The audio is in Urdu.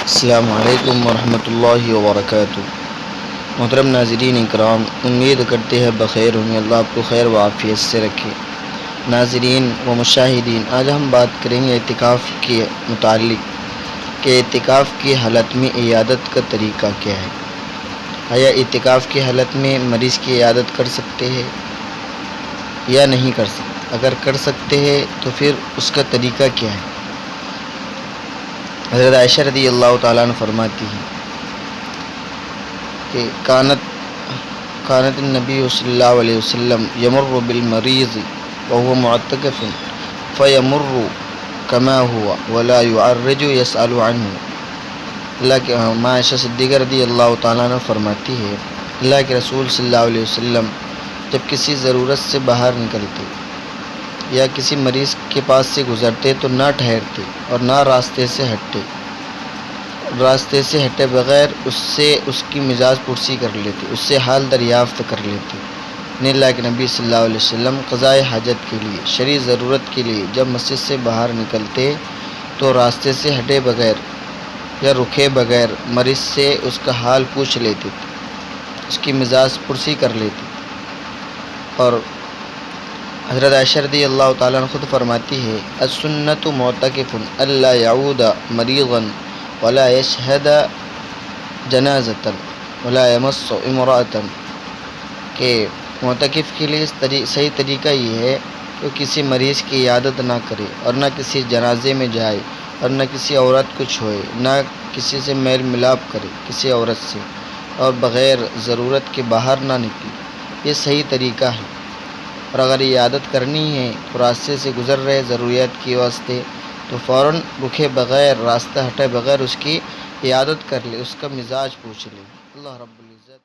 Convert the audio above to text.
السلام علیکم ورحمۃ اللہ وبرکاتہ۔ محترم ناظرین اکرام، امید کرتے ہیں بخیر ہوں گے، اللہ آپ کو خیر و عافیت سے رکھے۔ ناظرین و مشاہدین، آج ہم بات کریں گے اعتکاف کے متعلق کہ اعتکاف کی حالت میں عیادت کا طریقہ کیا ہے۔ آیا اعتکاف کی حالت میں مریض کی عیادت کر سکتے ہیں یا نہیں کر سکتے؟ اگر کر سکتے ہیں تو پھر اس کا طریقہ کیا ہے؟ حضرت عائشہ رضی اللہ تعالیٰ عنہ فرماتی ہیں کہ کانت النبی صلی اللہ علیہ وسلم یمر بالمریض وهو معتکف فیمر کما ہوا ولا يعرج يسأل عنه۔ اللہ کے ماں عائشہ صدیقہ رضی اللہ تعالیٰ عنہ فرماتی ہے، اللہ کے رسول صلی اللہ علیہ وسلم جب کسی ضرورت سے باہر نکلتے یا کسی مریض کے پاس سے گزرتے تو نہ ٹھہرتے اور نہ راستے سے ہٹے بغیر اس کی مزاج پرسی کر لیتے، اس سے حال دریافت کر لیتے۔ اللہ کے نبی صلی اللہ علیہ وسلم قضائے حاجت کے لیے، شرعی ضرورت کے لیے جب مسجد سے باہر نکلتے تو راستے سے ہٹے بغیر یا رکے بغیر مریض سے اس کا حال پوچھ لیتے تھے، اس کی مزاج پرسی کر لیتے۔ اور حضرت عائشہ رضی اللہ تعالیٰ عنہ خود فرماتی ہے، السنۃ معتکف الا یعود مریضا ولا یشہد جنازۃ ولا یمس امرأۃ، کہ معتکف کے لیے صحیح طریقہ یہ ہے کہ کسی مریض کی عیادت نہ کرے اور نہ کسی جنازے میں جائے اور نہ کسی عورت کو چھوئے، نہ کسی سے میل ملاپ کرے کسی عورت سے، اور بغیر ضرورت کے باہر نہ نکلے۔ یہ صحیح طریقہ ہے۔ اور اگر عیادت کرنی ہے تو راستے سے گزر رہے ضروریات کے واسطے تو فوراً رکے بغیر، راستہ ہٹے بغیر اس کی عیادت کر لے، اس کا مزاج پوچھ لے۔ اللہ رب العزت